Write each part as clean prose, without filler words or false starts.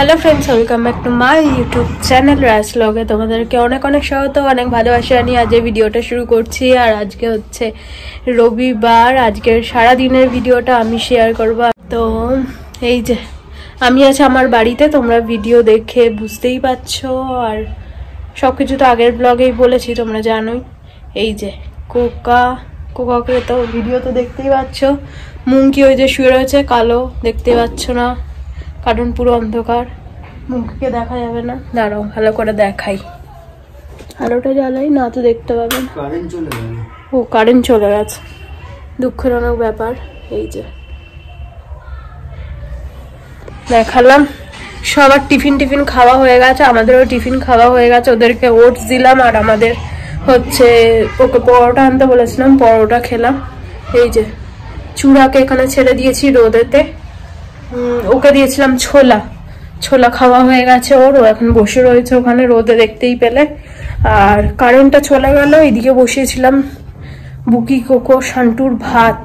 Hello friends, welcome back to my YouTube channel Raj व्लगे। তোমাদেরকে অনেক অনেক স্বাগত, অনেক ভালোবাসা নিয়ে আজ ভিডিওটা শুরু করছি। আর আজকে হচ্ছে রবিবার, আজকের সারা দিনের ভিডিওটা আমি শেয়ার করব। তো এই যে আমি আছি আমার বাড়িতে, তোমরা ভিডিও দেখে বুঝতেই পারছো। আর সবকিছু তো আগের ব্লগেই বলেছি, তোমরা জানোই। এই যে কোকাকে তো ভিডিও তো দেখতেই পাচ্ছ। মুঙ্কি ওই যে শুয়ে রয়েছে কালো, দেখতে পাচ্ছ না কারণ পুরো অন্ধকার, মুখকে দেখা যাবে না। দাঁড়াও ভালো করে দেখাই, আলোটা জ্বালাই না তো দেখতে পাবেন। ও কারেন্ট চলে গেছে, দুঃখজনক ব্যাপার। এই যে দেখালাম, সবার টিফিন খাওয়া হয়ে গেছে, আমাদেরও টিফিন খাওয়া হয়ে গেছে। ওদেরকে ওটস দিলাম আর আমাদের হচ্ছে ওকে পরোটা আনতে বলেছিলাম, পরোটা খেলাম। এই যে চূড়াকে এখানে ছেড়ে দিয়েছি রোদেতে, ওকে দিয়েছিলাম ছোলা খাওয়া হয়ে গেছে ওর, ও এখন বসে রয়েছে ওখানে রোদে, দেখতেই পেলে। আর কারেন্টটা চলে গেল, এইদিকে বসিয়েছিলাম বুকি কোকো শান্টুর ভাত,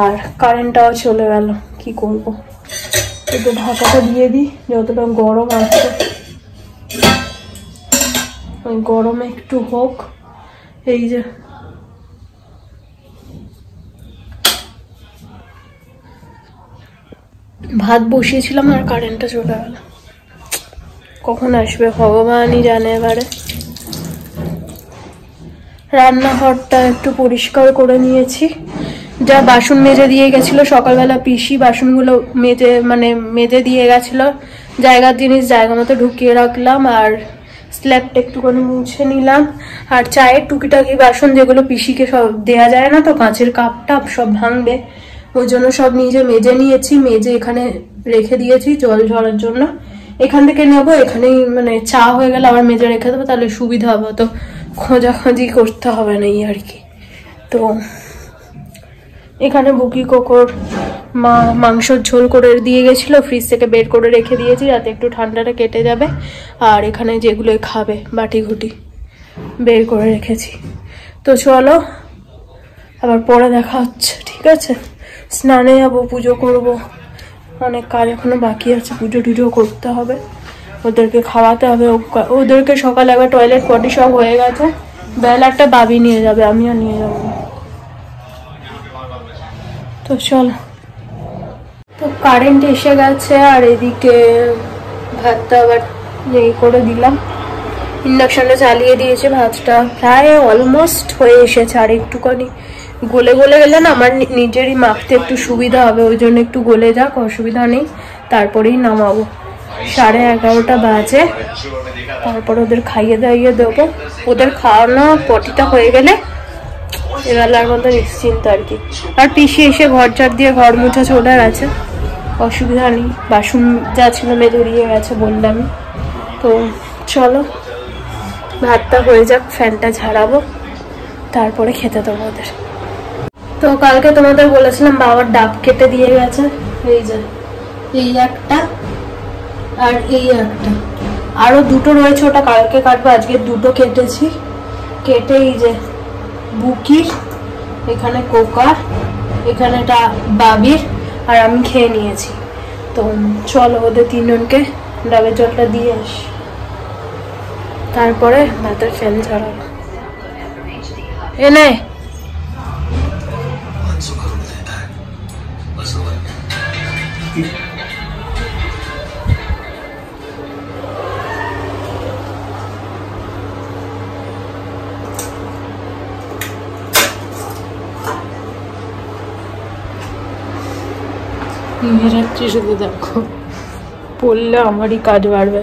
আর কারেন্টটাও চলে গেল। কি করব, একটু ঢাকাটা দিয়ে দিই, যতটা গরম আছে ওই গরমে একটু হোক। এই যে ভাত বসিয়েছিলাম আর কারেন্টটা চলে গেল, কখন আসবে ভগবানই জানে। এবারে রান্নাঘরটা একটু পরিষ্কার করে নিয়েছি, যা বাসন মেজে দিয়ে গেছিল সকালবেলা পিসি, বাসনগুলো মেজে দিয়ে গেছিল, জায়গার জিনিস জায়গা মতো ঢুকিয়ে রাখলাম। আর স্ল্যাবটা একটুখানি মুছে নিলাম। আর চায়ের টুকিটাকি বাসন যেগুলো পিসিকে সব দেয়া যায় না, তো কাঁচের কাপ টাপ সব ভাঙবে, ওই জন্য সব নিজে মেজে নিয়েছি, মেজে এখানে রেখে দিয়েছি জল ঝরার জন্য। এখান থেকে নেবো, এখানেই চা হয়ে গেলে আবার মেজে রেখে দেবো, তাহলে সুবিধা হবে, তো খোঁজাখুঁজি করতে হবে না এই আর কি। তো এখানে বুকি কোকোর মা মাংসর ঝোল করে দিয়ে গেছিল, ফ্রিজ থেকে বের করে রেখে দিয়েছি যাতে একটু ঠান্ডাটা কেটে যাবে। আর এখানে যেগুলো খাবে বাটি ঘুটি বের করে রেখেছি। তো চলো আবার পরে দেখা হচ্ছে, ঠিক আছে? স্নানে যাবো, পুজো করব, অনেক কাজ এখনো বাকি আছে, পুজো টুজো করতে হবে, ওদেরকে খাওয়াতে হবে। ওদেরকে সকালে একবার টয়লেট পটি সব হয়ে গেছে, বেলাটা বাবি নিয়ে যাবে, আমিও নিয়ে যাবো। তো চলো, তো কারেন্ট এসে গেছে আর এদিকে ভাতটা আবার করে দিলাম, ইন্ডাকশনটা চালিয়ে দিয়েছে, ভাতটা প্রায় অলমোস্ট হয়ে এসেছে। আর একটুখানি গলে গেলে না আমার নিজেরই মাখতে একটু সুবিধা হবে, ওই জন্য একটু গলে যাক, অসুবিধা নেই, তারপরেই নামাবো। 11:30 বাজে, তারপর ওদের খাইয়ে দাইয়ে দেবো। ওদের খাওয়ানো পটিটা হয়ে গেলে এবেলার মতো নিশ্চিন্ত আর কি। আর পিসি এসে ঘর ঝাড় দিয়ে ঘর মুছা চলে গেছে, অসুবিধা নেই, বাসন যা ছিল মেজে দিয়ে গেছে বললামই। তো চলো ভাতটা হয়ে যাক, ফ্যানটা ঝাড়াবো, তারপরে খেতে দেবো ওদের। তো কালকে তোমাদের বলেছিলাম বাবার ডাব কেটে দিয়ে গেছে, এই যে এই একটা আর এই একটা, আরো দুটো রয়েছে, ওটা কালকে কাটবো, আজকে দুটো কেটেছি। কেটে এই যে বুকির, এখানে কোকার, এখানে এটা বাবির, আর আমি খেয়ে নিয়েছি। তো চলো ওদের তিনজনকে ডাবের জলটা দিয়ে আসি, তারপরে ভাতের ফ্যান ঝাড়াবো। এনে মেরাচ্ছি শুধু, দেখো পড়লে আমারই কাজ বাড়বে।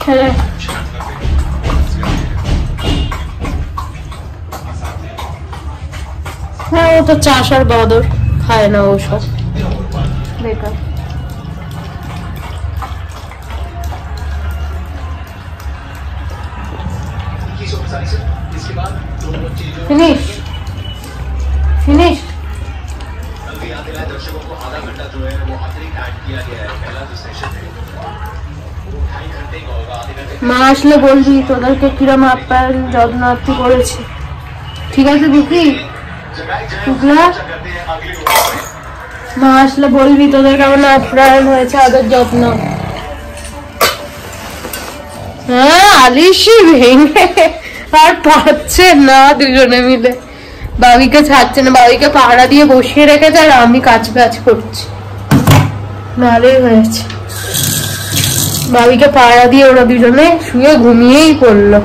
হ্যাঁ, ও তো চাষ আর বাদর খায় না, ওসব বেকার। फिनिश फिनिश মা আসলে বলবি তোদেরকে কিরম আপ্যায়ন যত্নার্থী করেছি। ঠিক আছে বুকি টুকলা মা আসলে বলবি তোদের কেমন আপ্যায়ন হয়েছে আদর যত্ন। হ্যাঁ আলিশি ভেঙে আর পাচ্ছে না দুজনে মিলে, বাবিকে ছাড়ছে না, বাবিকে পাহারা দিয়ে বসিয়ে রেখেছে আর আমি কাজ বাজ করছি। ভালোই হয়েছে, বাবিকে পাহারা দিয়ে ওরা দুজনে শুয়ে ঘুমিয়েই পড়লো।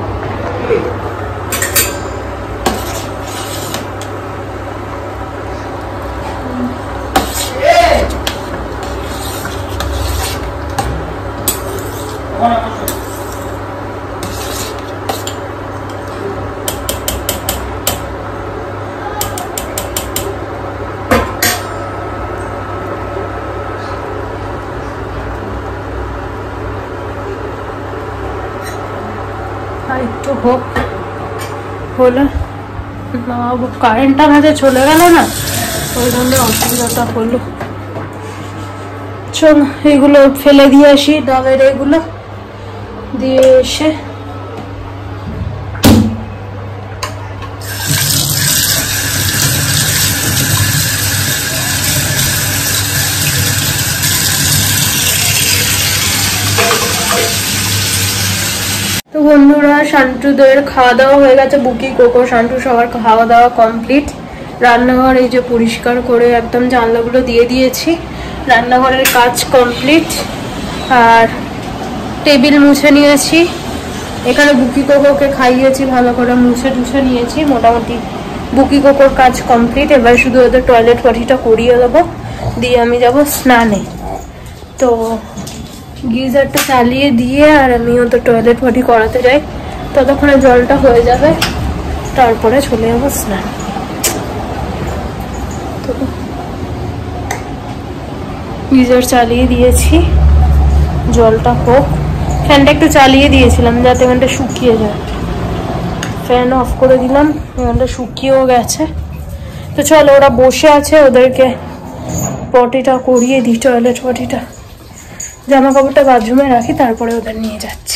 একটু হোক হলে না, কারেন্টটা কাছে চলে গেল না, ওই জন্য অসুবিধাটা হলো। চল এগুলো ফেলে দিয়ে আসি, ডাবের এগুলো দিয়ে এসে তো বন্ধুরা শান্টুদের খাওয়া দাওয়া হয়ে গেছে, বুকি কোকো শান্টু সবার খাওয়া দাওয়া কমপ্লিট। রান্নাঘর এই যে পরিষ্কার করে একদম জানলাগুলো দিয়ে দিয়েছি, রান্নাঘরের কাজ কমপ্লিট। আর টেবিল মুছে নিয়েছি, এখানে বুকি কোকোকে খাইয়েছি, ভালো করে মুছে টুছে নিয়েছি, মোটামুটি বুকি কোকোর কাজ কমপ্লিট। এবার শুধু ওদের টয়লেট পটিটা করিয়ে দেবো, দিয়ে আমি যাব স্নানে। তো গিজারটা চালিয়ে দিয়ে আর আমিও তো টয়লেট পটি করাতে যাই, ততক্ষণে জলটা হয়ে যাবে, তারপরে চলে যাবো স্নান। তো গিজার চালিয়ে দিয়েছি, জলটা হোক। ফ্যানটা একটু চালিয়ে দিয়েছিলাম যাতে ফ্যানটা শুকিয়ে যায়, ফ্যান অফ করে দিলাম, ফ্যানটা শুকিয়েও গেছে। তো চলো ওরা বসে আছে, ওদেরকে পটিটা করিয়ে দিই, টয়লেট পটিটা। জামা কাপড়টা বাথরুমে রাখি, তারপরে ওদের নিয়ে যাচ্ছি।